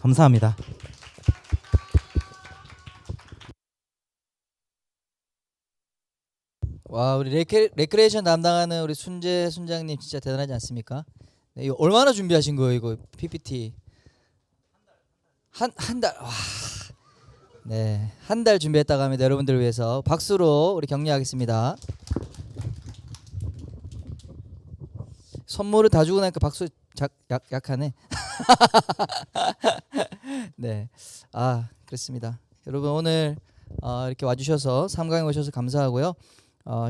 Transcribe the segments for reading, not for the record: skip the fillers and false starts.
감사합니다. 와, 우리 레크레이션 담당하는 우리 순재 순장님 진짜 대단하지 않습니까? 네, 이거 얼마나 준비하신 거예요, 이거 PPT? 한 달. 와. 네, 한 달 준비했다고 합니다. 여러분들을 위해서 박수로 우리 격려하겠습니다. 선물을 다 주고 나니까 박수 약하네. 네, 그렇습니다. 여러분 오늘 이렇게 와주셔서 3강에 오셔서 감사하고요.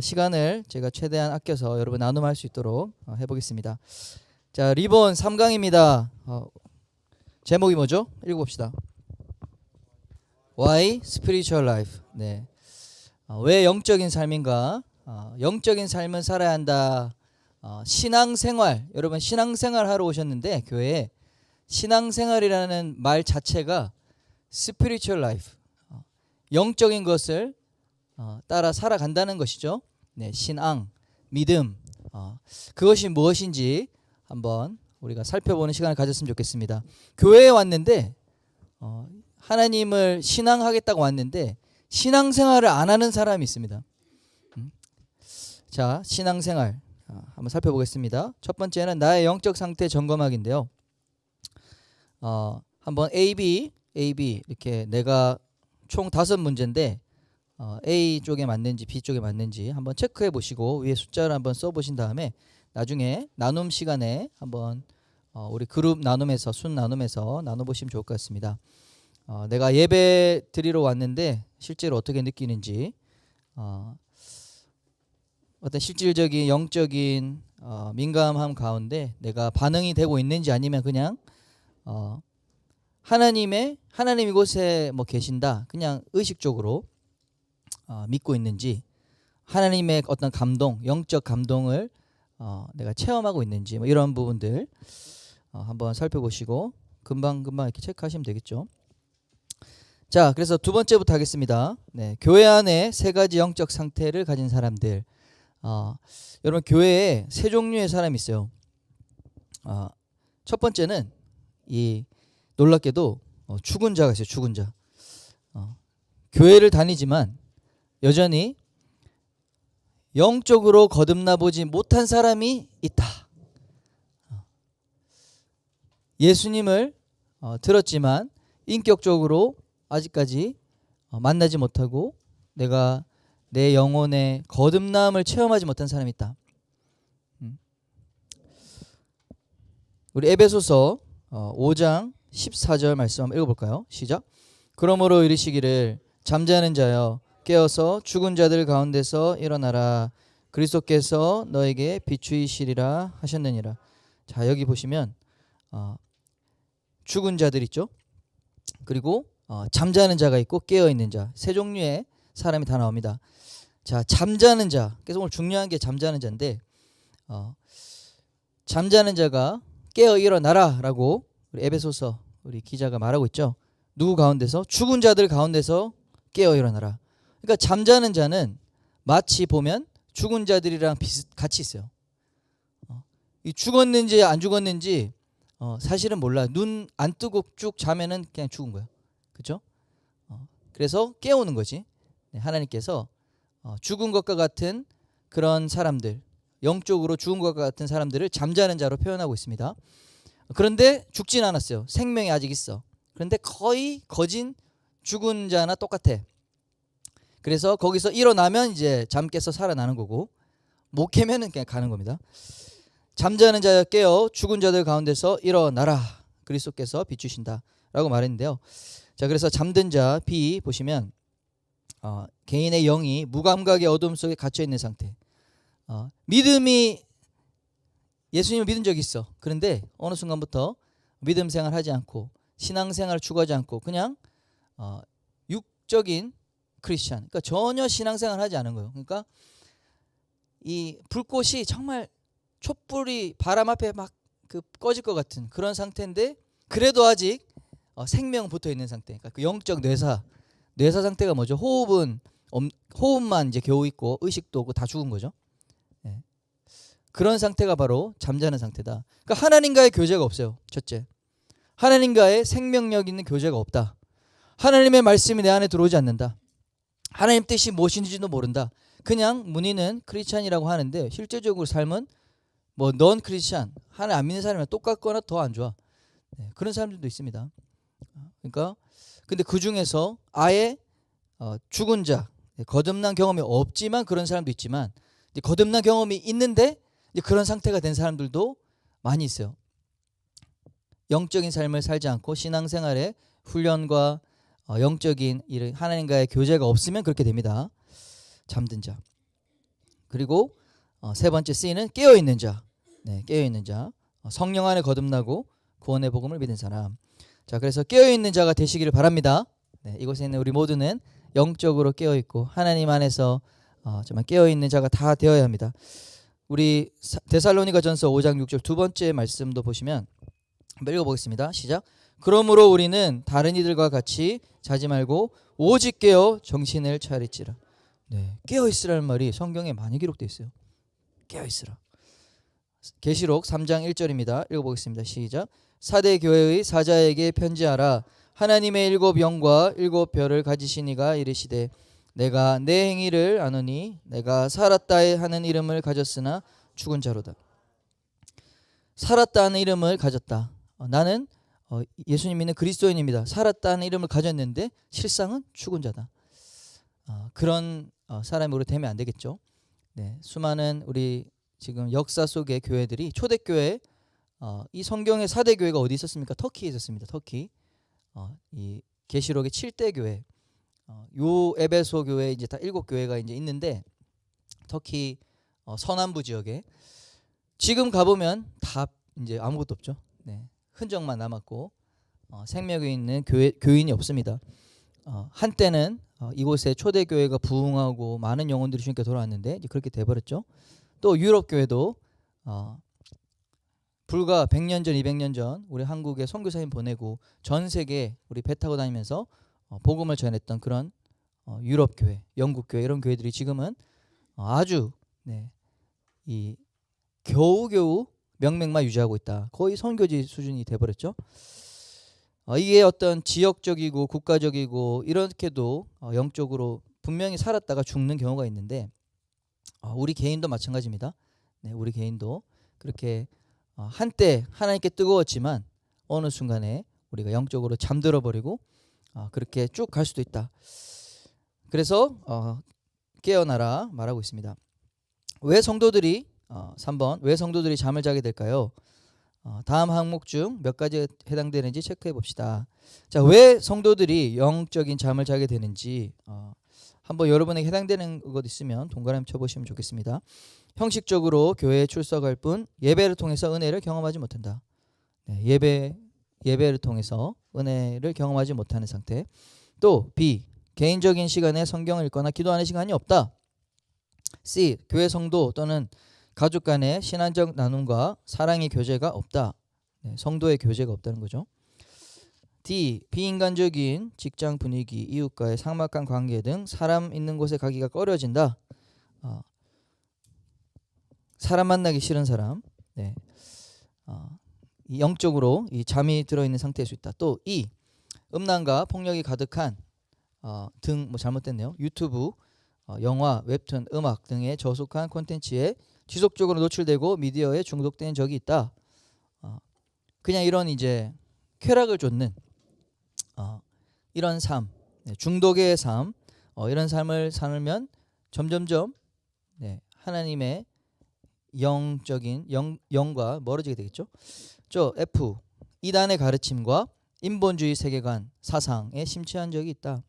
시간을 제가 최대한 아껴서 여러분 나눔할 수 있도록 해보겠습니다. 자, 리본 3강입니다. 제목이 뭐죠? 읽어봅시다. Why Spiritual Life? 네, 왜 영적인 삶인가? 영적인 삶은 살아야 한다. 신앙생활, 여러분 신앙생활 하러 오셨는데 교회에 신앙생활이라는 말 자체가 Spiritual Life, 영적인 것을 따라 살아간다는 것이죠. 네, 신앙, 믿음, 그것이 무엇인지 한번 우리가 살펴보는 시간을 가졌으면 좋겠습니다. 교회에 왔는데 하나님을 신앙하겠다고 왔는데 신앙생활을 안 하는 사람이 있습니다. 자, 신앙생활 한번 살펴보겠습니다. 첫 번째는 나의 영적 상태 점검하기인데요. 한번 A, B 이렇게 내가 총 5문제인데 A 쪽에 맞는지 B 쪽에 맞는지 한번 체크해 보시고 위에 숫자를 한번 써 보신 다음에 나중에 나눔 시간에 한번 우리 그룹 나눔에서 순 나눔에서 나눠 보시면 좋을 것 같습니다. 내가 예배 드리러 왔는데 실제로 어떻게 느끼는지, 어떤 실질적인 영적인 민감함 가운데 내가 반응이 되고 있는지, 아니면 그냥 하나님 이곳에 뭐 계신다 그냥 의식적으로 믿고 있는지, 하나님의 어떤 감동, 영적 감동을 내가 체험하고 있는지, 뭐 이런 부분들 한번 살펴보시고 금방 이렇게 체크하시면 되겠죠. 자, 그래서 두 번째부터 하겠습니다. 네, 교회 안에 3가지 영적 상태를 가진 사람들. 여러분 교회에 3종류의 사람이 있어요. 첫 번째는 이 놀랍게도 죽은 자가 있어요. 죽은 자. 교회를 다니지만 여전히 영적으로 거듭나 보지 못한 사람이 있다. 예수님을 들었지만 인격적으로 아직까지 만나지 못하고 내가 내 영혼의 거듭남을 체험하지 못한 사람이 있다. 우리 에베소서 5장 14절 말씀 한번 읽어볼까요? 시작. 그러므로 이르시기를 잠자는 자여 깨어서 죽은 자들 가운데서 일어나라. 그리스도께서 너에게 비추이시리라 하셨느니라. 자, 여기 보시면 죽은 자들 있죠. 그리고 잠자는 자가 있고 깨어있는 자, 3종류의 사람이 다 나옵니다. 자, 잠자는 자, 그래서 오늘 중요한 게 잠자는 자인데 잠자는 자가 깨어 일어나라 라고 우리 에베소서 우리 기자가 말하고 있죠. 누구 가운데서? 죽은 자들 가운데서 깨어 일어나라. 그러니까 잠자는 자는 마치 보면 죽은 자들이랑 같이 있어요. 이 죽었는지 안 죽었는지 사실은 몰라. 눈 안 뜨고 쭉 자면은 그냥 죽은 거야. 그렇죠? 그래서 깨우는 거지. 네, 하나님께서 죽은 것과 같은 그런 사람들, 영적으로 죽은 것과 같은 사람들을 잠자는 자로 표현하고 있습니다. 그런데 죽진 않았어요. 생명이 아직 있어. 그런데 거의 거진 죽은 자나 똑같아. 그래서 거기서 일어나면 이제 잠 깨서 살아나는 거고, 못 깨면은 그냥 가는 겁니다. 잠자는 자여 깨어 죽은 자들 가운데서 일어나라. 그리스도께서 비추신다 라고 말했는데요. 자, 그래서 잠든 자 B 보시면 개인의 영이 무감각의 어둠 속에 갇혀 있는 상태. 믿음이, 예수님을 믿은 적이 있어. 그런데 어느 순간부터 믿음 생활 하지 않고 신앙생활을 추구하지 않고 그냥 육적인 크리스찬, 그러니까 전혀 신앙생활 하지 않은 거예요. 그러니까 이 불꽃이 정말 촛불이 바람 앞에 막 꺼질 것 같은 그런 상태인데, 그래도 아직 생명 붙어 있는 상태. 그러니까 그 영적 뇌사 상태가 뭐죠? 호흡만 이제 겨우 있고 의식도 없고 다 죽은 거죠. 네. 그런 상태가 바로 잠자는 상태다. 그러니까 하나님과의 교제가 없어요. 첫째, 하나님과의 생명력 있는 교제가 없다. 하나님의 말씀이 내 안에 들어오지 않는다. 하나님 뜻이 무엇인지도 모른다. 그냥 문의는 크리스찬이라고 하는데 실제적으로 삶은 뭐 넌 크리스찬, 하나님 안 믿는 사람이랑 똑같거나 더 안 좋아. 네, 그런 사람들도 있습니다. 그러니까 근데 그 중에서 아예 죽은 자, 거듭난 경험이 없지만 그런 사람도 있지만 이제 거듭난 경험이 있는데 이제 그런 상태가 된 사람들도 많이 있어요. 영적인 삶을 살지 않고 신앙생활에 훈련과 영적인 이런 하나님과의 교제가 없으면 그렇게 됩니다. 잠든 자. 그리고 세 번째 C는 깨어있는 자. 네, 깨어있는 자. 성령 안에 거듭나고 구원의 복음을 믿은 사람. 자, 그래서 깨어있는 자가 되시기를 바랍니다. 네, 이곳에 있는 우리 모두는 영적으로 깨어있고 하나님 안에서 정말 깨어있는 자가 다 되어야 합니다. 우리 데살로니가전서 5장 6절 두 번째 말씀도 보시면 한번 읽어보겠습니다. 시작. 그러므로 우리는 다른 이들과 같이 자지 말고 오직 깨어 정신을 차리지라. 네, 깨어있으라는 말이 성경에 많이 기록되어 있어요. 깨어있으라. 계시록 3장 1절입니다. 읽어보겠습니다. 시작. 사대 교회의 사자에게 편지하라. 하나님의 일곱 영과 일곱 별을 가지신 이가 이르시되 내가 내 행위를 아노니 내가 살았다 하는 이름을 가졌으나 죽은 자로다. 살았다 하는 이름을 가졌다. 나는 예수님 믿는 그리스도인입니다. 살았다 하는 이름을 가졌는데 실상은 죽은 자다. 그런 사람으로 되면 안 되겠죠. 네, 수많은 우리 지금 역사 속의 교회들이 초대교회 이 성경의 4대 교회가 어디 있었습니까? 터키에 있었습니다. 터키. 이 계시록의 7대 교회. 요 에베소 교회 이제 다 7교회가 이제 있는데 터키 서남부 지역에 지금 가보면 다 이제 아무것도 없죠. 네, 흔적만 남았고 생명이 있는 교인이 없습니다. 한때는 이곳에 초대 교회가 부흥하고 많은 영혼들이 주님께 돌아왔는데 이제 그렇게 돼버렸죠. 또 유럽 교회도 불과 100년 전, 200년 전 우리 한국에 선교사님 보내고 전 세계 우리 배 타고 다니면서 복음을 전했던 그런 유럽 교회, 영국 교회 이런 교회들이 지금은 아주 이 겨우겨우 명맥만 유지하고 있다. 거의 선교지 수준이 돼버렸죠. 이게 어떤 지역적이고 국가적이고 이렇게도 영적으로 분명히 살았다가 죽는 경우가 있는데 우리 개인도 마찬가지입니다. 네, 우리 개인도 그렇게 한때 하나님께 뜨거웠지만 어느 순간에 우리가 영적으로 잠들어 버리고 그렇게 쭉 갈 수도 있다. 그래서 깨어나라 말하고 있습니다. 왜 성도들이 3번 왜 성도들이 잠을 자게 될까요? 다음 항목 중 몇 가지 해당되는지 체크해 봅시다. 자, 왜 성도들이 영적인 잠을 자게 되는지 한번 여러분에게 해당되는 것 있으면 동그라미 쳐보시면 좋겠습니다. 형식적으로 교회에 출석할 뿐 예배를 통해서 은혜를 경험하지 못한다. 네, 예배를 통해서 은혜를 경험하지 못하는 상태. 또 B. 개인적인 시간에 성경을 읽거나 기도하는 시간이 없다. C. 교회 성도 또는 가족 간의 신앙적 나눔과 사랑의 교제가 없다. 네, 성도의 교제가 없다는 거죠. D. 비인간적인 직장 분위기, 이웃과의 삭막한 관계 등 사람 있는 곳에 가기가 꺼려진다. 사람 만나기 싫은 사람. 네. 영적으로 이 잠이 들어있는 상태일 수 있다. 또 E. 음란과 폭력이 가득한 등 잘못됐네요. 유튜브, 영화, 웹툰, 음악 등의 저속한 콘텐츠에 지속적으로 노출되고 미디어에 중독된 적이 있다. 그냥 이런 이제 쾌락을 쫓는 이런 삶, 중독의 삶, 이런 삶을 살면 점점점 하나님의 영적인 영과 멀어지게 되겠죠. 저 F. 이단의 가르침과 인본주의 세계관 사상에 심취한 적이 있다.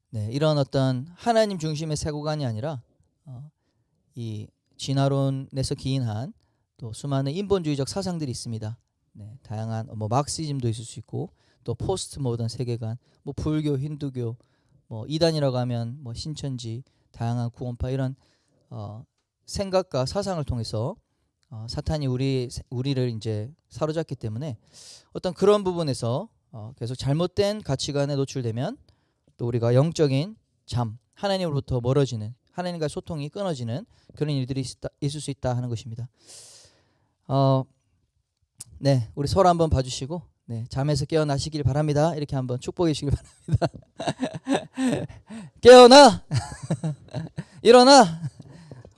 네, 이런 어떤 하나님 중심의 세계관이 아니라 이 진화론에서 기인한 또 수많은 인본주의적 사상들이 있습니다. 네, 다양한 막시즘도 있을 수 있고 또 포스트 모던 세계관, 불교, 힌두교, 이단이라고 하면 신천지, 다양한 구원파 이런 생각과 사상을 통해서 사탄이 우리를 이제 사로잡기 때문에 어떤 그런 부분에서 계속 잘못된 가치관에 노출되면 또 우리가 영적인 잠, 하나님으로부터 멀어지는, 하나님과 소통이 끊어지는 그런 일들이 있을 수 있다 하는 것입니다. 네, 우리 서로 한번 봐주시고, 네, 잠에서 깨어나시길 바랍니다. 이렇게 한번 축복해 주시길 바랍니다. 깨어나, 일어나,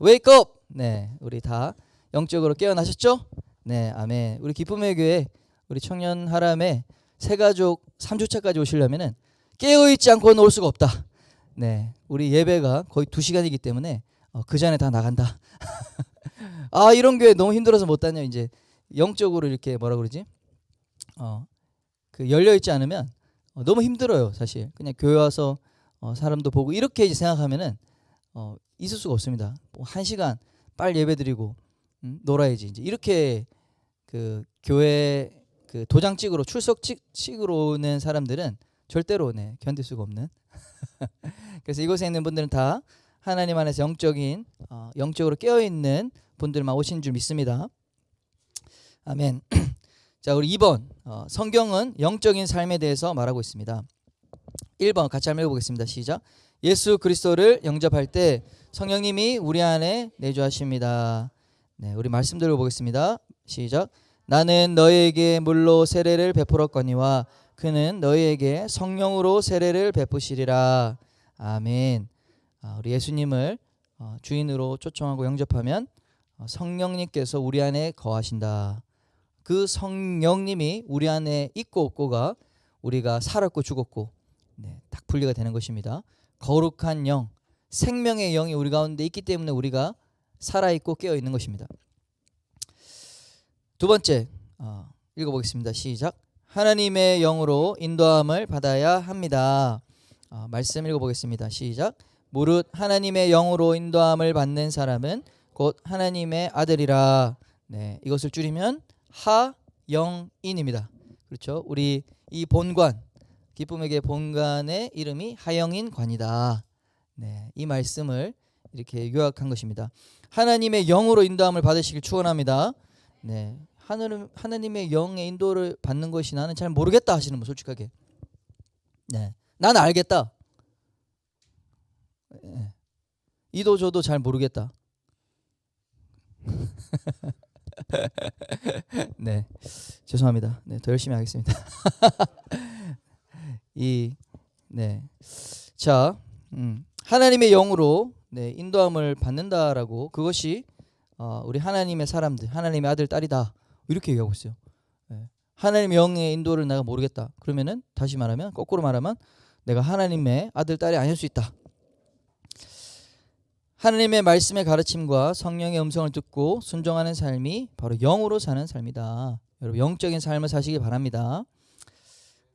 wake up. 네, 우리 다 영적으로 깨어나셨죠? 네, 아멘. 우리 기쁨의 교회, 우리 청년 하람에 새 가족 3주차까지 오시려면은 깨어 있지 않고는 올 수가 없다. 네, 우리 예배가 거의 2시간이기 때문에 그 전에 다 나간다. 아, 이런 교회 너무 힘들어서 못 다녀. 이제 영적으로 이렇게 뭐라 그러지? 그 열려 있지 않으면 너무 힘들어요, 사실. 그냥 교회 와서 사람도 보고 이렇게 이제 생각하면은 있을 수가 없습니다. 뭐 1시간 빨리 예배드리고 놀아야지. 이제 이렇게 그 교회 그 도장 찍으러 출석 찍으러 오는 사람들은 절대로 네, 견딜 수가 없는. 그래서 이곳에 있는 분들은 다 하나님 안에서 영적인 영적으로 깨어 있는 분들만 오신 줄 믿습니다. 아멘. 자, 우리 2번 성경은 영적인 삶에 대해서 말하고 있습니다. 1번 같이 한번 읽어보겠습니다. 시작. 예수 그리스도를 영접할 때 성령님이 우리 안에 내주하십니다. 네, 우리 말씀 들어보겠습니다. 시작. 나는 너희에게 물로 세례를 베풀었거니와 그는 너희에게 성령으로 세례를 베푸시리라. 아멘. 우리 예수님을 주인으로 초청하고 영접하면 성령님께서 우리 안에 거하신다. 그 성령님이 우리 안에 있고 없고가 우리가 살았고 죽었고 네, 딱 분리가 되는 것입니다. 거룩한 영, 생명의 영이 우리 가운데 있기 때문에 우리가 살아있고 깨어있는 것입니다. 두 번째 읽어보겠습니다. 시작. 하나님의 영으로 인도함을 받아야 합니다. 말씀 읽어보겠습니다. 시작. 무릇 하나님의 영으로 인도함을 받는 사람은 곧 하나님의 아들이라. 네, 이것을 줄이면 하영인입니다. 그렇죠? 우리 이 본관, 기쁨의 교회 본관의 이름이 하영인관이다. 네, 이 말씀을 이렇게 요약한 것입니다. 하나님의 영으로 인도함을 받으시길 축원합니다. 네, 하나님의 영의 인도를 받는 것이 나는 잘 모르겠다 하시는 분 솔직하게. 네, 나는 알겠다. 네, 이도 저도 잘 모르겠다. 네, 죄송합니다. 네, 더 열심히 하겠습니다. 네, 자, 하나님의 영으로 네, 인도함을 받는다라고 그것이 우리 하나님의 사람들, 하나님의 아들 딸이다 이렇게 얘기하고 있어요. 네. 하나님의 영의 인도를 내가 모르겠다. 그러면은 다시 말하면 거꾸로 말하면 내가 하나님의 아들 딸이 아닐 수 있다. 하나님의 말씀의 가르침과 성령의 음성을 듣고 순종하는 삶이 바로 영으로 사는 삶이다. 여러분 영적인 삶을 사시기 바랍니다.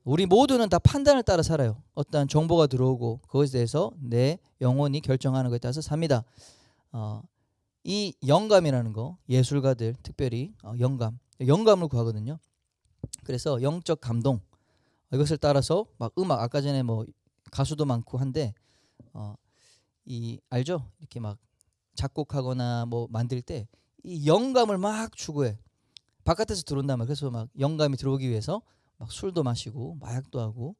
우리 모두는 다 판단을 따라 살아요. 어떠한 정보가 들어오고 그것에 대해서 내 영혼이 결정하는 것에 따라서 삽니다. 이 영감이라는 거 예술가들 특별히 영감을 구하거든요. 그래서 영적 감동 이것을 따라서 막 음악 아까 전에 뭐 가수도 많고 한데 이 알죠? 이렇게 막 작곡하거나 뭐 만들 때 이 영감을 막 추구해. 바깥에서 들어온단 말이야. 그래서 막 영감이 들어오기 위해서 막 술도 마시고 마약도 하고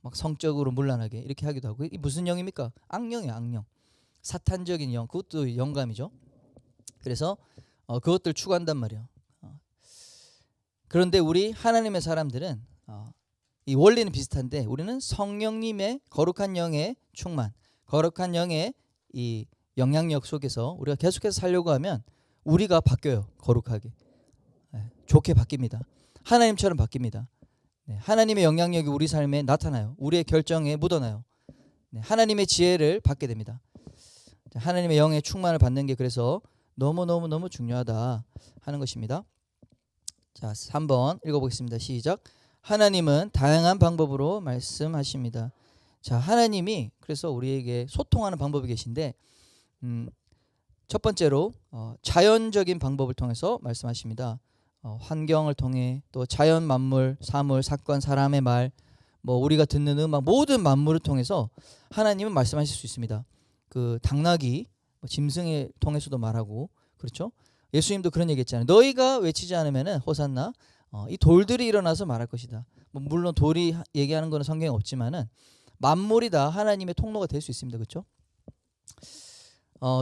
막 성적으로 문란하게 이렇게 하기도 하고. 이 무슨 영입니까? 악령이에요. 악령. 사탄적인 영. 그것도 영감이죠. 그래서 그것들 추구한단 말이에요. 그런데 우리 하나님의 사람들은 이 원리는 비슷한데 우리는 성령님의 거룩한 영의 충만, 거룩한 영의 이 영향력 속에서 우리가 계속해서 살려고 하면 우리가 바뀌어요. 거룩하게. 네, 좋게 바뀝니다. 하나님처럼 바뀝니다. 네, 하나님의 영향력이 우리 삶에 나타나요. 우리의 결정에 묻어나요. 네, 하나님의 지혜를 받게 됩니다. 하나님의 영의 충만을 받는 게 그래서 너무너무 중요하다 하는 것입니다. 자, 3번 읽어보겠습니다. 시작. 하나님은 다양한 방법으로 말씀하십니다. 자, 하나님이 그래서 우리에게 소통하는 방법이 계신데 첫 번째로 자연적인 방법을 통해서 말씀하십니다. 환경을 통해 또 자연 만물, 사물, 사건, 사람의 말, 뭐 우리가 듣는 음악 모든 만물을 통해서 하나님은 말씀하실 수 있습니다. 그 당나귀, 짐승을 통해서도 말하고 그렇죠? 예수님도 그런 얘기했잖아요. 너희가 외치지 않으면은 호산나 이 돌들이 일어나서 말할 것이다. 뭐 물론 돌이 얘기하는 거는 성경에 없지만은 만물이 다 하나님의 통로가 될 수 있습니다. 그렇죠?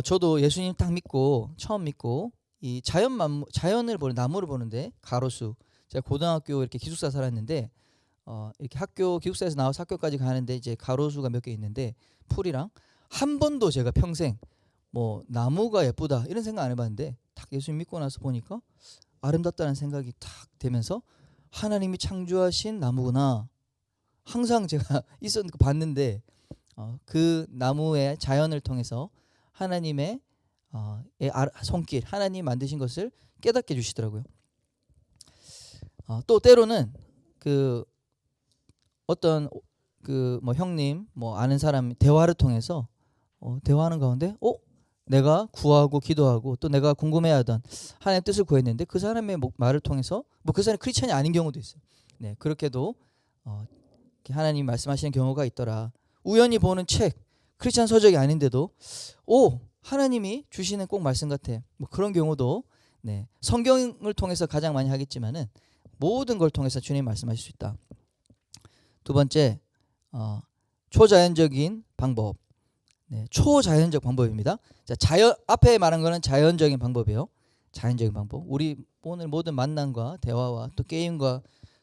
저도 예수님 딱 믿고 처음 믿고 이 자연을 보는 나무를 보는데 가로수. 제가 고등학교 이렇게 기숙사 살았는데 이렇게 학교 기숙사에서 나와서 학교까지 가는데 이제 가로수가 몇 개 있는데 풀이랑 한 번도 제가 평생 뭐 나무가 예쁘다 이런 생각 안 해봤는데 딱 예수님 믿고 나서 보니까 아름답다는 생각이 탁 되면서 하나님이 창조하신 나무구나. 항상 제가 봤는데 그 나무의 자연을 통해서 하나님의 손길, 하나님 만드신 것을 깨닫게 해주시더라고요. 또 때로는 그 어떤 그 뭐 형님 뭐 아는 사람 대화를 통해서 대화하는 가운데 내가 구하고 기도하고 또 내가 궁금해하던 하나님의 뜻을 구했는데 그 사람의 말을 통해서 뭐 그 사람이 크리스천이 아닌 경우도 있어요. 네, 그렇게도 하나님 말씀하시는 경우가 있더라. 우연히 보는 책, 크리스천 서적이 아닌데도 하나님이 주시는 꼭 말씀 같아. 뭐 그런 경우도 네, 성경을 통해서 가장 많이 하겠지만은 모든 걸 통해서 주님 말씀하실 수 있다. 두 번째, 초자연적인 방법. 네, 초자연적 방법입니다. 자, 앞에 말한 거는 자연적인 방법이에요. 자연적인 방법. 우리 오늘 모든 만남과 대화와 또 게임과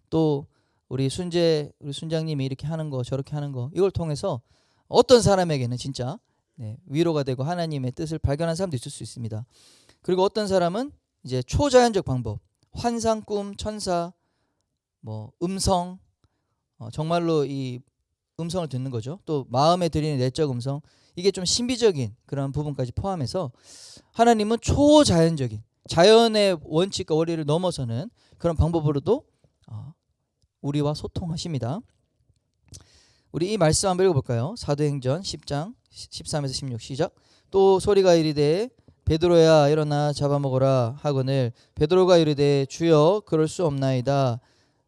또 우리 순장님이 이렇게 하는 거 저렇게 하는 거 이걸 통해서 어떤 사람에게는 진짜 위로가 되고 하나님의 뜻을 발견한 사람도 있을 수 있습니다. 그리고 어떤 사람은 이제 초자연적 방법, 환상, 꿈, 천사, 뭐 음성, 정말로 이 음성을 듣는 거죠. 또 마음에 들리는 내적 음성, 이게 좀 신비적인 그런 부분까지 포함해서 하나님은 초자연적인 자연의 원칙과 원리를 넘어서는 그런 방법으로도 우리와 소통하십니다. 우리 이 말씀 한번 읽어볼까요? 사도행전 10장 13에서 16 시작. 또 소리가 이르되 베드로야 일어나 잡아먹으라 하거늘 베드로가 이르되 주여 그럴 수 없나이다.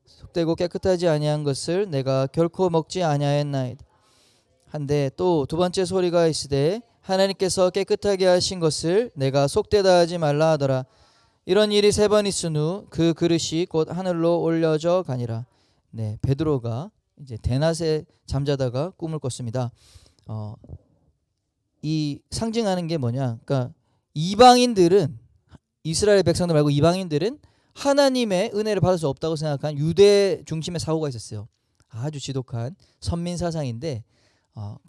속되고 깨끗하지 아니한 것을 내가 결코 먹지 아니하였나이다. 한데 또 두 번째 소리가 있으되 하나님께서 깨끗하게 하신 것을 내가 속되다 하지 말라 하더라. 이런 일이 세 번 있은 후 그 그릇이 곧 하늘로 올려져 가니라. 네, 베드로가 이제 대낮에 잠자다가 꿈을 꿨습니다. 이 상징하는 게 뭐냐? 그러니까 이방인들은 이스라엘 백성들 말고 이방인들은 하나님의 은혜를 받을 수 없다고 생각한 유대 중심의 사고가 있었어요. 아주 지독한 선민 사상인데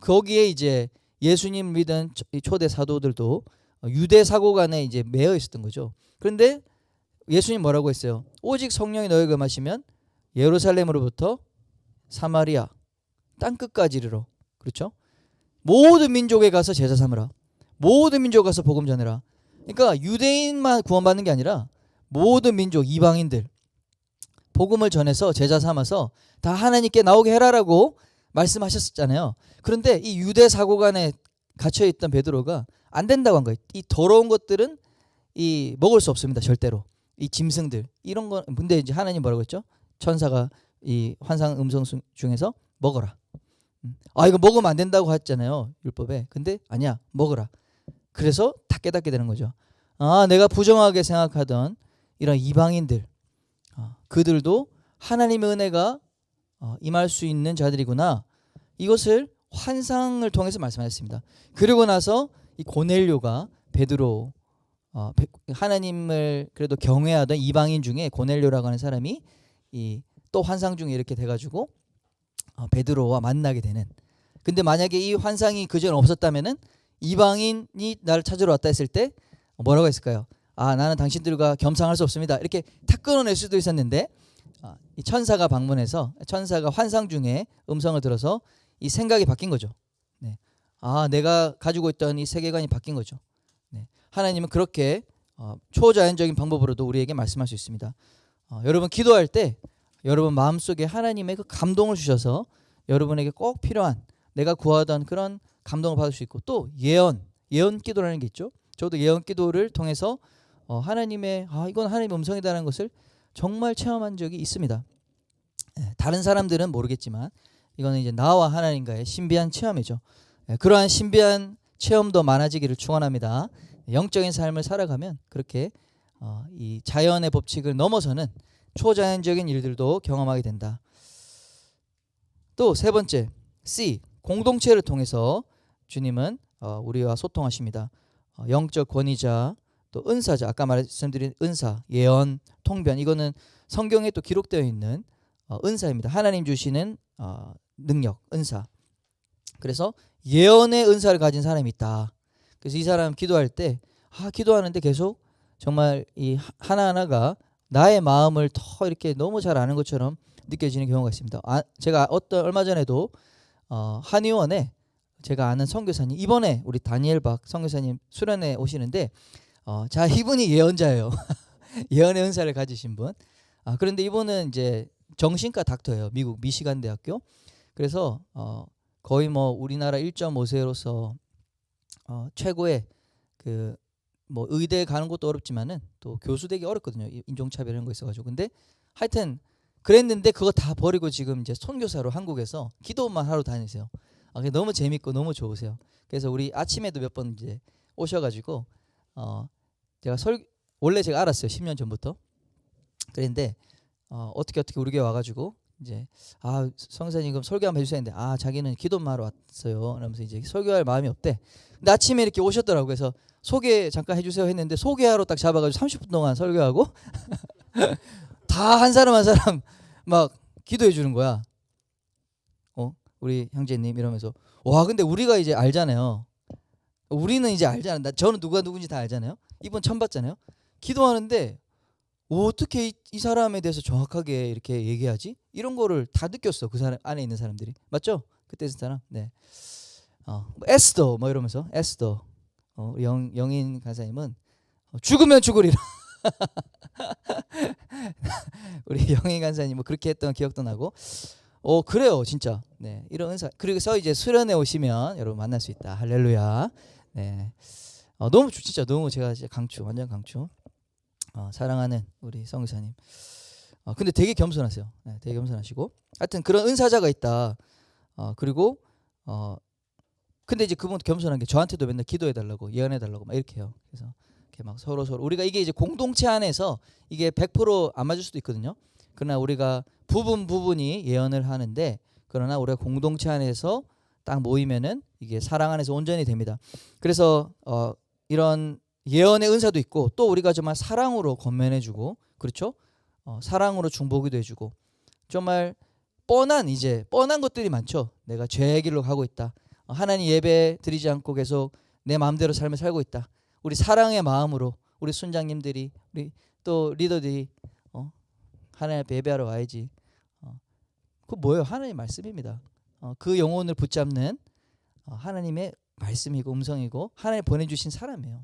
거기에 이제 예수님 믿은 초대 사도들도 유대 사고관에 이제 매여 있었던 거죠. 그런데 예수님 뭐라고 했어요? 오직 성령이 너희에게 임하시면 예루살렘으로부터 사마리아 땅끝까지 이르러, 그렇죠? 모든 민족에 가서 제자 삼으라. 모든 민족에 가서 복음 전해라. 그러니까 유대인만 구원받는 게 아니라 모든 민족 이방인들 복음을 전해서 제자 삼아서 다 하나님께 나오게 해라라고 말씀하셨었잖아요. 그런데 이 유대 사고관에 갇혀있던 베드로가 안 된다고 한 거예요. 이 더러운 것들은 이 먹을 수 없습니다. 절대로. 이 짐승들 이런 거. 근데 이제 하나님 뭐라고 했죠? 천사가 이 환상 음성 중에서 먹어라. 이거 먹으면 안 된다고 했잖아요. 율법에. 근데 아니야, 먹어라. 그래서 다 깨닫게 되는 거죠. 내가 부정하게 생각하던 이런 이방인들, 그들도 하나님의 은혜가 임할 수 있는 자들이구나. 이것을 환상을 통해서 말씀하셨습니다. 그리고 나서 이 고넬료가 베드로, 하나님을 그래도 경외하던 이방인 중에 고넬료라고 하는 사람이 또 환상 중에 이렇게 돼가지고 베드로와 만나게 되는. 근데 만약에 이 환상이 그전 없었다면은 이방인이 나를 찾으러 왔다 했을 때 뭐라고 했을까요? 나는 당신들과 겸상할 수 없습니다. 이렇게 탁 끊어낼 수도 있었는데 이 천사가 방문해서 천사가 환상 중에 음성을 들어서 이 생각이 바뀐 거죠. 네. 내가 가지고 있던 이 세계관이 바뀐 거죠. 네. 하나님은 그렇게 초자연적인 방법으로도 우리에게 말씀할 수 있습니다. 여러분 기도할 때 여러분 마음속에 하나님의 그 감동을 주셔서 여러분에게 꼭 필요한 내가 구하던 그런 감동을 받을 수 있고, 또 예언 기도라는 게 있죠. 저도 예언 기도를 통해서 하나님의 이건 하나님의 음성이다라는 것을 정말 체험한 적이 있습니다. 다른 사람들은 모르겠지만 이거는 이제 나와 하나님과의 신비한 체험이죠. 그러한 신비한 체험도 많아지기를 축원합니다. 영적인 삶을 살아가면 그렇게 이 자연의 법칙을 넘어서는 초자연적인 일들도 경험하게 된다. 또 세 번째, C, 공동체를 통해서 주님은 우리와 소통하십니다. 영적 권위자 또 은사죠. 아까 말씀드린 은사, 예언, 통변 이거는 성경에 또 기록되어 있는 은사입니다. 하나님 주시는 능력, 은사. 그래서 예언의 은사를 가진 사람이 있다. 그래서 이 사람 기도할 때 기도하는데 계속 정말 이 하나하나가 나의 마음을 더 이렇게 너무 잘 아는 것처럼 느껴지는 경우가 있습니다. 제가 얼마 전에도 한의원에 제가 아는 선교사님, 이번에 우리 다니엘 박 선교사님 수련회 오시는데 이분이 예언자예요. 예언의 은사를 가지신 분. 그런데 이분은 이제 정신과 닥터예요. 미국 미시간 대학교. 그래서 거의 뭐 우리나라 1.5세로서 최고의 그 뭐 의대 가는 것도 어렵지만은 또 교수 되기 어렵거든요. 인종차별 이런 거 있어가지고. 근데 하여튼 그랬는데 그거 다 버리고 지금 이제 선교사로 한국에서 기도만 하러 다니세요. 그게 너무 재밌고 너무 좋으세요. 그래서 우리 아침에도 몇 번 이제 오셔가지고 제가 원래 제가 알았어요. 10년 전부터. 그런데 어떻게 우리 교회 와가지고 이제 성사님 그럼 설교 한번 해주세요 했는데 자기는 기도만 하러 왔어요. 그러면서 이제 설교할 마음이 없대. 근데 아침에 이렇게 오셨더라고요. 그래서 소개 잠깐 해주세요 했는데 소개하러 딱 잡아가지고 30분 동안 설교하고 다 한 사람 한 사람 막 기도해 주는 거야. 우리 형제님 이러면서 근데 우리가 이제 알잖아요. 우리는 이제 알잖아요. 저는 누가 누군지 다 알잖아요. 이분 처음 봤잖아요. 기도하는데 어떻게 이 사람에 대해서 정확하게 이렇게 얘기하지? 이런 거를 다 느꼈어. 그 사람 안에 있는 사람들이. 맞죠? 그때 있는 사람. 네. 에스더 뭐 이러면서 에스더 영인 간사님은 죽으면 죽으리라. 우리 영인 간사님 뭐 그렇게 했던 기억도 나고. 그래요, 진짜. 네, 이런 은사. 그래서 이제 수련회 오시면 여러분 만날 수 있다. 할렐루야. 네, 진짜 너무 제가 진짜 완전 강추. 사랑하는 우리 성교사님. 근데 되게 겸손하세요. 네, 되게 겸손하시고. 하여튼 그런 은사자가 있다. 그리고 근데 이제 그분 겸손한 게 저한테도 맨날 기도해달라고 예언해달라고 막 이렇게 해요. 그래서 이렇게 막 서로 우리가 이게 이제 공동체 안에서 이게 100% 안 맞을 수도 있거든요. 그러나 우리가 부분이 예언을 하는데 그러나 우리가 공동체 안에서 딱 모이면은 이게 사랑 안에서 온전히 됩니다. 그래서 이런 예언의 은사도 있고 또 우리가 정말 사랑으로 권면해주고 그렇죠? 사랑으로 중보기도 해주고 정말 뻔한 것들이 많죠. 내가 죄의 길로 가고 있다. 하나님 예배 드리지 않고 계속 내 마음대로 삶을 살고 있다. 우리 사랑의 마음으로 우리 순장님들이 우리 또 리더들이 하나님 앞에 예배하러 와야지. 그거 뭐예요? 하나님의 말씀입니다. 그 영혼을 붙잡는 하나님의 말씀이고 음성이고 하나님 보내주신 사람이에요.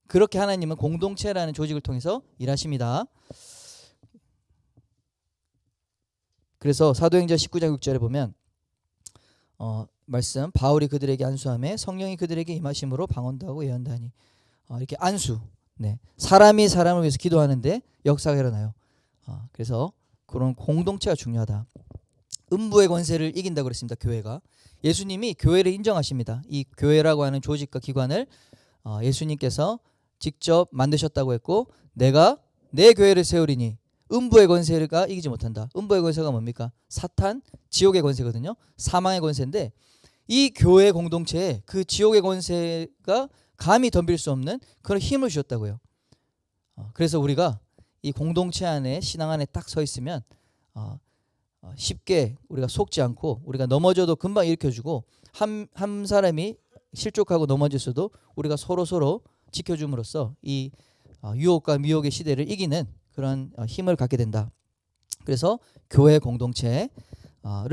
그렇게 하나님은 공동체라는 조직을 통해서 일하십니다. 그래서 사도행전 19장 6절에 보면 말씀 바울이 그들에게 안수하며 성령이 그들에게 임하심으로 방언도 하고 예언도 하니 이렇게 안수. 네. 사람이 사람을 위해서 기도하는데 역사가 일어나요. 그래서 그런 공동체가 중요하다. 음부의 권세를 이긴다고 그랬습니다. 교회가. 예수님이 교회를 인정하십니다. 이 교회라고 하는 조직과 기관을 예수님께서 직접 만드셨다고 했고 내가 내 교회를 세우리니 음부의 권세가 이기지 못한다. 음부의 권세가 뭡니까? 사탄, 지옥의 권세거든요. 사망의 권세인데 이 교회 공동체에 그 지옥의 권세가 감히 덤빌 수 없는 그런 힘을 주셨다고요. 그래서 우리가 이 공동체 안에 신앙 안에 딱 서 있으면 쉽게 우리가 속지 않고 우리가 넘어져도 금방 일으켜주고 한 사람이 실족하고 넘어졌어도 우리가 서로 지켜줌으로써 이 유혹과 미혹의 시대를 이기는 그런 힘을 갖게 된다. 그래서 교회 공동체를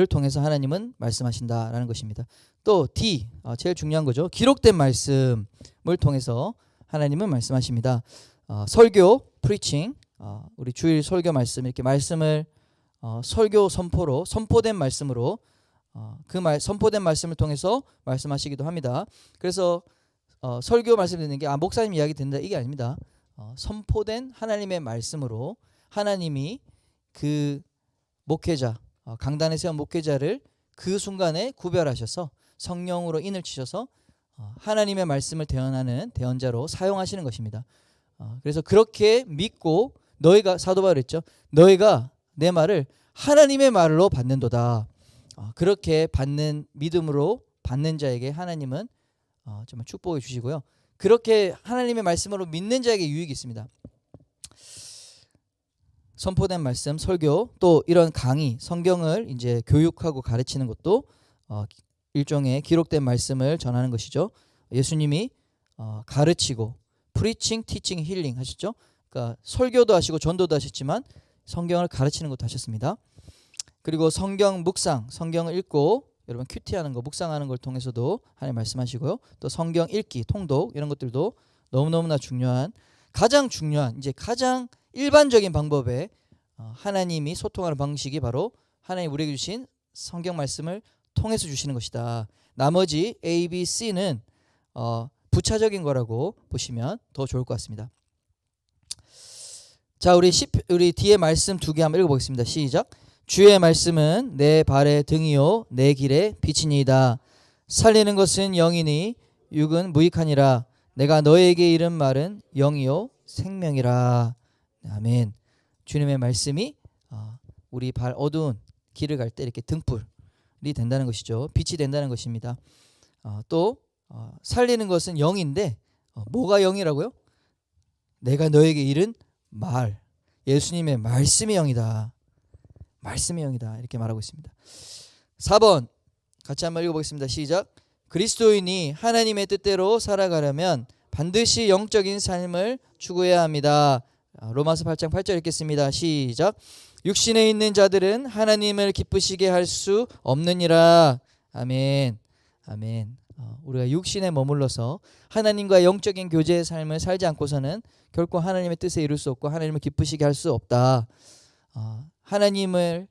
통해서 하나님은 말씀하신다라는 것입니다. 또 D 제일 중요한 거죠. 기록된 말씀을 통해서 하나님은 말씀하십니다. 설교, preaching 우리 주일 설교 말씀 이렇게 말씀을 설교 선포로 선포된 말씀으로 선포된 말씀을 통해서 말씀하시기도 합니다. 그래서 설교 말씀 듣는 게 목사님 이야기 듣는다 이게 아닙니다. 선포된 하나님의 말씀으로 하나님이 그 목회자 강단에 세운 목회자를 그 순간에 구별하셔서 성령으로 인을 치셔서 하나님의 말씀을 대언하는 대언자로 사용하시는 것입니다. 그래서 그렇게 믿고 너희가 사도 바울이 했죠. 너희가 내 말을 하나님의 말로 받는도다. 그렇게 받는 믿음으로 받는 자에게 하나님은 정말 축복해 주시고요. 그렇게 하나님의 말씀으로 믿는 자에게 유익이 있습니다. 선포된 말씀, 설교, 또 이런 강의, 성경을 이제 교육하고 가르치는 것도 일종의 기록된 말씀을 전하는 것이죠. 예수님이 가르치고 프리칭, 티칭, 힐링 하셨죠. 그러니까 설교도 하시고 전도도 하셨지만 성경을 가르치는 것도 하셨습니다. 그리고 성경 묵상, 성경을 읽고 여러분 큐티하는 거, 묵상하는 걸 통해서도 하나님 말씀하시고요. 또 성경 읽기, 통독 이런 것들도 너무너무나 중요한, 가장 중요한, 이제 가장 일반적인 방법에 하나님이 소통하는 방식이 바로 하나님 우리에게 주신 성경 말씀을 통해서 주시는 것이다. 나머지 A, B, C는 부차적인 거라고 보시면 더 좋을 것 같습니다. 자, 우리 뒤에 말씀 두 개 한번 읽어보겠습니다. 시작. 주의 말씀은 내 발의 등이요 내 길의 빛이니이다. 살리는 것은 영이니 육은 무익하니라. 내가 너에게 이른 말은 영이요 생명이라. 아멘. 주님의 말씀이 우리 발 어두운 길을 갈 때 이렇게 등불이 된다는 것이죠. 빛이 된다는 것입니다. 또 살리는 것은 영인데 뭐가 영이라고요? 내가 너에게 이른 말, 예수님의 말씀이 영이다. 말씀이 영이다. 이렇게 말하고 있습니다. 4번 같이 한번 읽어보겠습니다. 시작. 그리스도인이 하나님의 뜻대로 살아가려면 반드시 영적인 삶을 추구해야 합니다. 로마서 8장 8절 읽겠습니다. 시작. 육신에 있는 자들은 하나님을 기쁘시게 할 수 없느니라. 아멘. 아멘. 우리가 육신에 머물러서 하나님과 영적인 교제의 삶을 살지 않고서는 결코 하나님의 뜻에 이룰 수 없고 하나님을 기쁘시게 할 수 없다. 하나님을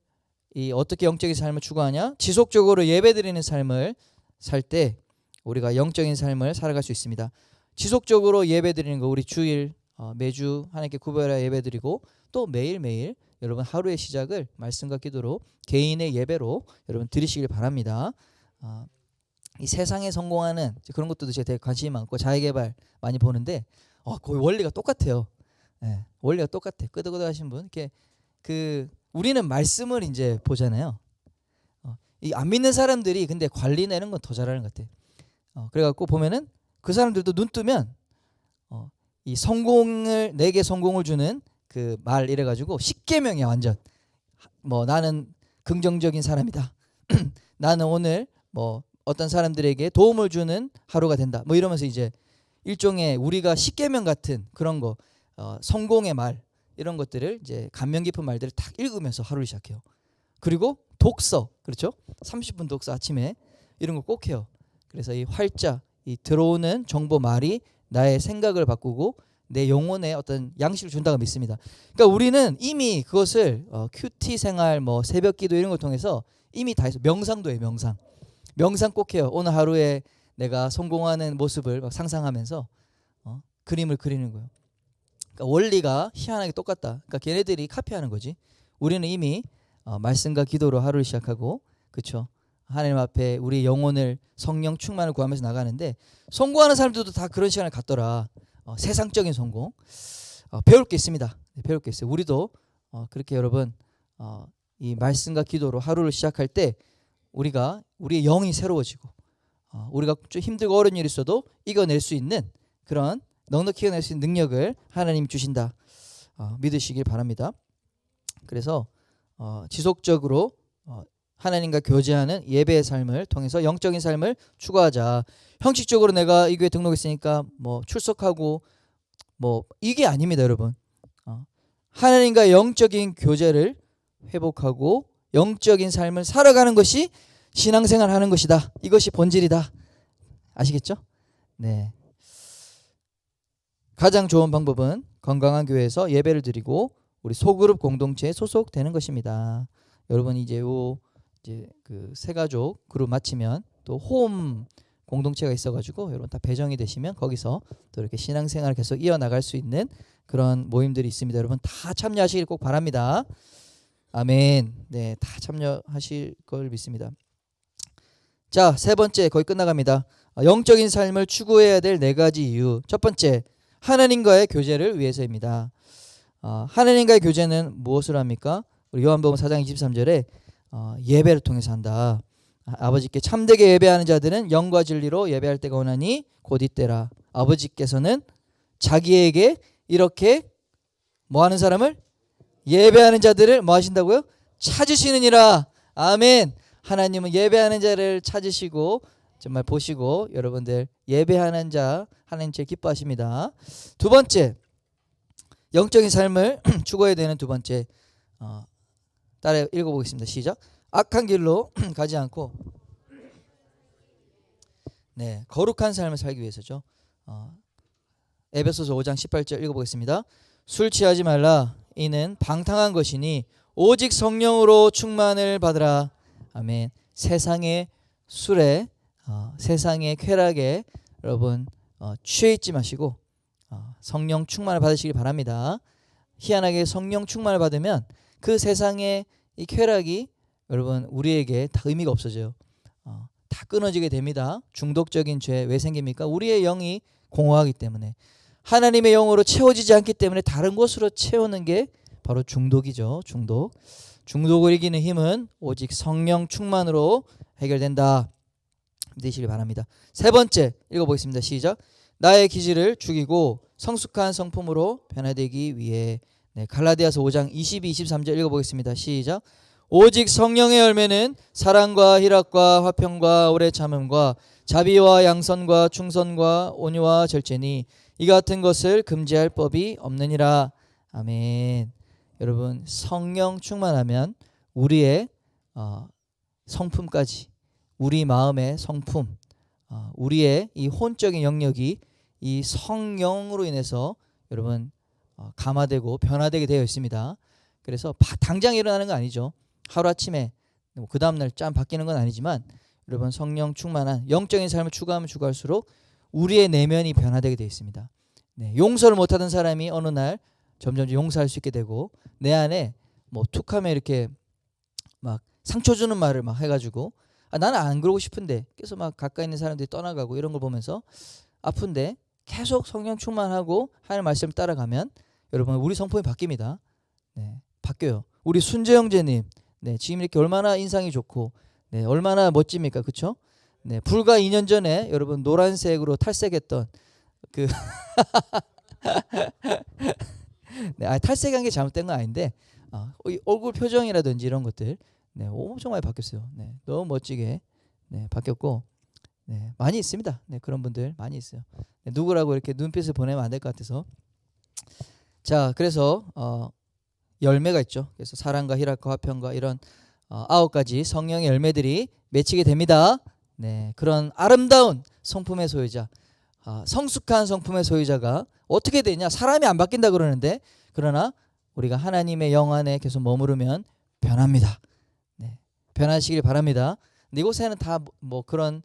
어떻게 영적인 삶을 추구하냐? 지속적으로 예배드리는 삶을 살 때 우리가 영적인 삶을 살아갈 수 있습니다. 지속적으로 예배드리는 거, 우리 주일 매주 하나님께 구별하여 예배드리고 또 매일매일 여러분 하루의 시작을 말씀과 기도로 개인의 예배로 여러분 드리시길 바랍니다. 이 세상에 성공하는 그런 것들도 제가 되게 관심이 많고 자기개발 많이 보는데 거의 원리가 똑같아요. 네, 원리가 똑같아. 끄덕끄덕 하신 분 이렇게 우리는 말씀을 이제 보잖아요. 이 안 믿는 사람들이 근데 관리나 이런 건 더 잘하는 것 같아. 그래갖고 보면은 그 사람들도 눈 뜨면 이 성공을 내게 성공을 주는 그 말 이래가지고 십계명이야 완전. 뭐 나는 긍정적인 사람이다. 나는 오늘 뭐 어떤 사람들에게 도움을 주는 하루가 된다. 뭐 이러면서 이제 일종의 우리가 십계명 같은 그런 거 성공의 말 이런 것들을 이제 감명 깊은 말들을 딱 읽으면서 하루를 시작해요. 그리고 독서, 그렇죠? 30분 독서 아침에 이런 거 꼭 해요. 그래서 이 활자, 이 들어오는 정보 말이 나의 생각을 바꾸고 내 영혼에 어떤 양식을 준다고 믿습니다. 그러니까 우리는 이미 그것을 큐티 생활, 뭐 새벽기도 이런 걸 통해서 이미 다 해서 명상도 해요. 명상 꼭 해요. 오늘 하루에 내가 성공하는 모습을 막 상상하면서 그림을 그리는 거예요. 그러니까 원리가 희한하게 똑같다. 그러니까 걔네들이 카피하는 거지. 우리는 이미 말씀과 기도로 하루를 시작하고, 그렇죠? 하나님 앞에 우리 영혼을 성령 충만을 구하면서 나가는데 성공하는 사람들도 다 그런 시간을 갖더라. 세상적인 성공. 배울 게 있습니다. 배울 게 있어요. 우리도 그렇게 여러분 이 말씀과 기도로 하루를 시작할 때 우리의 영이 새로워지고 우리가 좀 힘들고 어려운 일이 있어도 이겨낼 수 있는 그런 넉넉히 이겨낼 수 있는 능력을 하나님이 주신다. 믿으시길 바랍니다. 그래서 지속적으로 하나님과 교제하는 예배의 삶을 통해서 영적인 삶을 추구하자. 형식적으로 내가 이 교회 등록했으니까 뭐 출석하고 뭐 이게 아닙니다, 여러분. 하나님과 영적인 교제를 회복하고 영적인 삶을 살아가는 것이 신앙생활 하는 것이다. 이것이 본질이다. 아시겠죠? 네. 가장 좋은 방법은 건강한 교회에서 예배를 드리고 우리 소그룹 공동체에 소속되는 것입니다. 여러분 이제 그 새가족 그룹 마치면 또 홈 공동체가 있어가지고 여러분 다 배정이 되시면 거기서 또 이렇게 신앙생활을 계속 이어나갈 수 있는 그런 모임들이 있습니다. 여러분 다 참여하시길 꼭 바랍니다. 아멘. 네, 다 참여하실 걸 믿습니다. 자, 세 번째 거의 끝나갑니다. 영적인 삶을 추구해야 될 네 가지 이유. 첫 번째, 하나님과의 교제를 위해서입니다. 하나님과의 교제는 무엇을 합니까? 우리 요한복음 4장 23절에 예배를 통해서 한다. 아버지께 참되게 예배하는 자들은 영과 진리로 예배할 때가 오나니 곧 이때라. 아버지께서는 자기에게 이렇게 뭐 하는 사람을? 예배하는 자들을 뭐 하신다고요? 찾으시느니라. 아멘. 하나님은 예배하는 자를 찾으시고 정말 보시고 여러분들 예배하는 자 하나님 제일 기뻐하십니다. 두 번째, 영적인 삶을 추구해야 되는 두 번째, 따라 읽어보겠습니다. 시작. 악한 길로 가지 않고 거룩한 삶을 살기 위해서죠. 에베소서 5장 18절 읽어보겠습니다. 술 취하지 말라. 이는 방탕한 것이니 오직 성령으로 충만을 받으라. 아멘. 세상의 술에 세상의 쾌락에 여러분 취해 있지 마시고 성령 충만을 받으시길 바랍니다. 희한하게 성령 충만을 받으면 그 세상의 이 쾌락이 여러분 우리에게 다 의미가 없어져요. 다 끊어지게 됩니다. 중독적인 죄 왜 생깁니까? 우리의 영이 공허하기 때문에, 하나님의 영으로 채워지지 않기 때문에 다른 곳으로 채우는 게 바로 중독이죠. 중독을 이기는 힘은 오직 성령 충만으로 해결된다. 믿으시길 바랍니다. 세 번째 읽어보겠습니다. 시작. 나의 기질을 죽이고 성숙한 성품으로 변화되기 위해. 갈라디아서 5장 22, 23절 읽어보겠습니다. 시작. 오직 성령의 열매는 사랑과 희락과 화평과 오래 참음과 자비와 양선과 충선과 온유와 절제니 이 같은 것을 금지할 법이 없느니라. 아멘. 여러분 성령 충만하면 우리의 성품까지, 우리 마음의 성품, 우리의 이 혼적인 영역이 이 성령으로 인해서 여러분 감화되고 변화되게 되어 있습니다. 그래서 당장 일어나는 건 아니죠. 하루아침에 그 다음날 짠 바뀌는 건 아니지만 여러분 성령 충만한 영적인 삶을 추구하면 추구할수록 우리의 내면이 변화되게 되어 있습니다. 용서를 못하던 사람이 어느 날 점점 용서할 수 있게 되고, 내 안에 뭐 툭하면 이렇게 막 상처 주는 말을 막 해가지고 나는 안 그러고 싶은데 그래서 막 가까이 있는 사람들이 떠나가고 이런 걸 보면서 아픈데 계속 성령 충만하고 하나님 말씀을 따라가면 여러분 우리 성품이 바뀝니다. 바뀌어요. 우리 순재 형제님 지금 이렇게 얼마나 인상이 좋고 얼마나 멋집니까? 그렇죠? 불과 2년 전에 여러분 노란색으로 탈색했던 그 탈색한 게 잘못된 건 아닌데 얼굴 표정이라든지 이런 것들 엄청 많이 바뀌었어요. 너무 멋지게 바뀌었고 많이 있습니다. 그런 분들 많이 있어요. 누구라고 이렇게 눈빛을 보내면 안 될 것 같아서. 자, 그래서 열매가 있죠. 그래서 사랑과 희락과 화평과 이런 9가지 성령의 열매들이 맺히게 됩니다. 그런 아름다운 성품의 소유자, 성숙한 성품의 소유자가 어떻게 되냐? 사람이 안 바뀐다 그러는데, 그러나 우리가 하나님의 영 안에 계속 머무르면 변합니다. 변하시길 바랍니다. 이곳에는 다 뭐 그런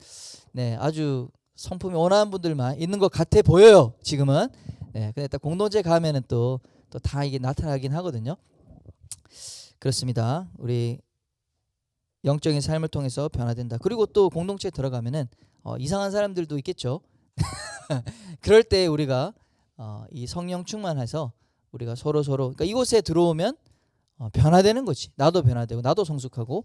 아주 성품이 온화한 분들만 있는 것 같아 보여요. 지금은. 근데 딱 공동체 가면은 또 다 이게 나타나긴 하거든요. 그렇습니다. 우리 영적인 삶을 통해서 변화된다. 그리고 또 공동체에 들어가면은 이상한 사람들도 있겠죠. 그럴 때 우리가 이 성령 충만해서 우리가 서로 그러니까 이곳에 들어오면 변화되는 거지. 나도 변화되고 나도 성숙하고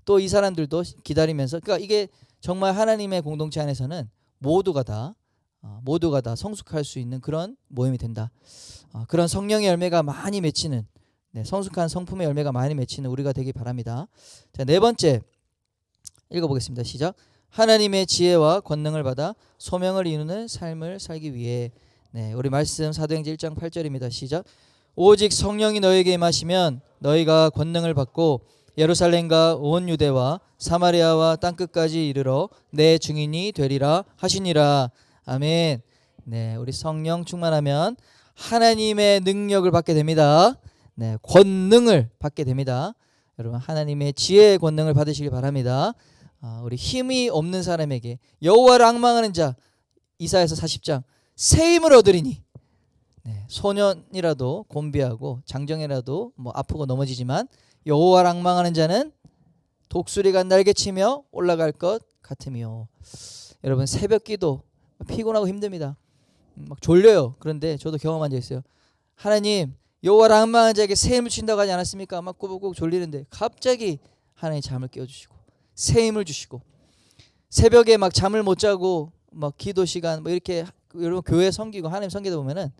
또 이 사람들도 기다리면서, 그러니까 이게 정말 하나님의 공동체 안에서는 모두가 다 성숙할 수 있는 그런 모임이 된다. 그런 성령의 열매가 많이 맺히는, 성숙한 성품의 열매가 많이 맺히는 우리가 되기 바랍니다. 자, 네 번째 읽어보겠습니다. 시작. 하나님의 지혜와 권능을 받아 소명을 이루는 삶을 살기 위해. 우리 말씀 사도행전 1장 8절입니다. 시작. 오직 성령이 너에게 임하시면 너희가 권능을 받고 예루살렘과 온 유대와 사마리아와 땅끝까지 이르러 내 증인이 되리라 하시니라. 아멘. 우리 성령 충만하면 하나님의 능력을 받게 됩니다. 권능을 받게 됩니다. 여러분 하나님의 지혜의 권능을 받으시길 바랍니다. 우리 힘이 없는 사람에게 여호와를 앙망하는 자, 이사야서 40장 새 힘을 얻으리니. 소년이라도 곤비하고 장정이라도 뭐 아프고 넘어지지만 여호와를 앙망하는 자는 독수리가 날개치며 올라갈 것 같으며. 여러분 새벽기도 피곤하고 힘듭니다. 막 졸려요. 그런데 저도 경험한 적 있어요. 하나님 여호와를 앙망하는 자에게 새 힘을 주신다고 하지 않았습니까? 막 꾸벅꾸벅 졸리는데 갑자기 하나님 잠을 깨워주시고 새 힘을 주시고, 새벽에 막 잠을 못 자고 막 기도 시간 뭐 이렇게 여러분 교회 섬기고 하나님 섬기다 보면은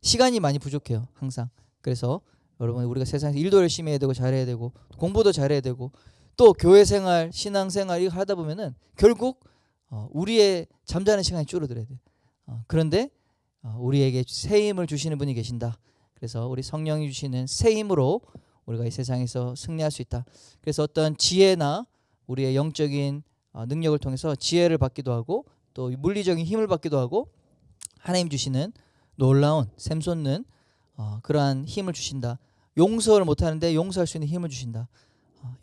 시간이 많이 부족해요. 항상. 그래서 여러분 우리가 세상에서 일도 열심히 해야 되고 잘해야 되고 공부도 잘해야 되고 또 교회 생활, 신앙 생활 이거 하다 보면은 결국 우리의 잠자는 시간이 줄어들어야 돼. 그런데 우리에게 새 힘을 주시는 분이 계신다. 그래서 우리 성령이 주시는 새 힘으로 우리가 이 세상에서 승리할 수 있다. 그래서 어떤 지혜나 우리의 영적인 능력을 통해서 지혜를 받기도 하고 또 물리적인 힘을 받기도 하고 하나님 주시는 놀라운 샘솟는 그러한 힘을 주신다. 용서를 못하는데 용서할 수 있는 힘을 주신다.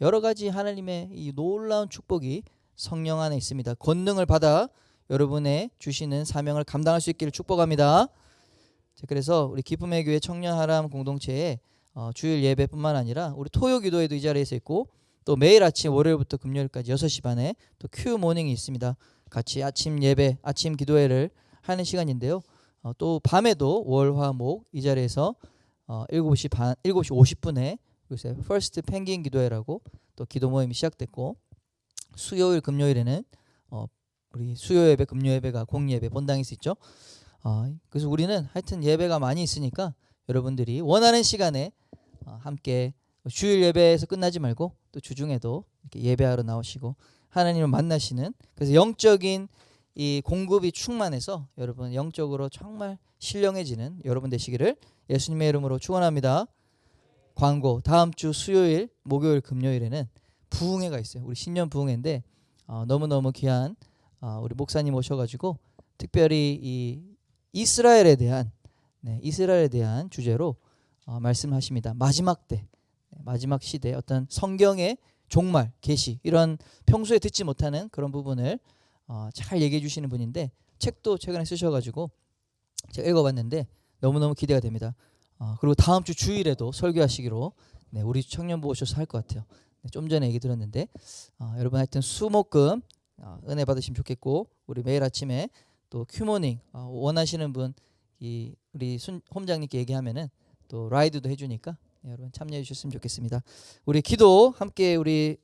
여러 가지 하나님의 이 놀라운 축복이 성령 안에 있습니다. 권능을 받아 여러분의 주시는 사명을 감당할 수 있기를 축복합니다. 그래서 우리 기쁨의 교회 청년하람 공동체에 주일 예배뿐만 아니라 우리 토요 기도회도 이 자리에서 있고 또 매일 아침 월요일부터 금요일까지 6시 반에 또 큐 모닝이 있습니다. 같이 아침 예배, 아침 기도회를 하는 시간인데요. 또 밤에도 월, 화, 목 이 자리에서 7시 50분에 요새 퍼스트 펭귄 기도회라고 또 기도 모임이 시작됐고 수요일, 금요일에는 우리 수요 예배, 금요 예배가 공예배 본당에서 있죠. 그래서 우리는 하여튼 예배가 많이 있으니까 여러분들이 원하는 시간에 함께 주일 예배에서 끝나지 말고 또 주중에도 이렇게 예배하러 나오시고 하나님을 만나시는 그래서 영적인 이 공급이 충만해서 여러분 영적으로 정말 신령해지는 여러분 되시기를 예수님의 이름으로 축원합니다. 광고 다음 주 수요일, 목요일, 금요일에는 부흥회가 있어요. 우리 신년 부흥회인데 너무너무 귀한 우리 목사님 오셔가지고 특별히 이 이스라엘에 대한 주제로 말씀하십니다. 마지막 때, 마지막 시대 어떤 성경의 종말, 계시 이런 평소에 듣지 못하는 그런 부분을 잘 얘기해 주시는 분인데 책도 최근에 쓰셔가지고 제가 읽어봤는데 너무너무 기대가 됩니다. 그리고 다음 주 주일에도 설교하시기로 우리 청년부 오셔서 할 것 같아요. 좀 전에 얘기 들었는데 여러분 하여튼 수목금 은혜 받으시면 좋겠고 우리 매일 아침에 또 큐모닝 원하시는 분 우리 홈장님께 얘기하면은 또 라이드도 해주니까 여러분 참여해 주셨으면 좋겠습니다. 우리 기도 함께 우리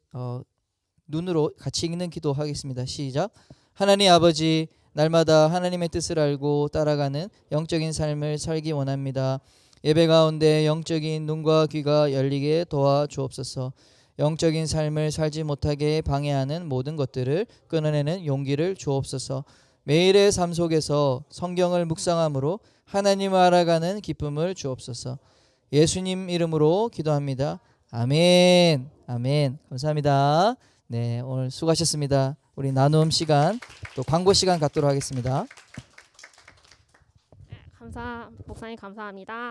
눈으로 같이 읽는 기도 하겠습니다. 시작. 하나님 아버지 날마다 하나님의 뜻을 알고 따라가는 영적인 삶을 살기 원합니다. 예배 가운데 영적인 눈과 귀가 열리게 도와주옵소서. 영적인 삶을 살지 못하게 방해하는 모든 것들을 끊어내는 용기를 주옵소서. 매일의 삶 속에서 성경을 묵상함으로 하나님을 알아가는 기쁨을 주옵소서. 예수님 이름으로 기도합니다. 아멘. 아멘. 감사합니다. 네, 오늘 수고하셨습니다. 우리 나눔 시간 또 광고 시간 갖도록 하겠습니다. 목사님 감사합니다.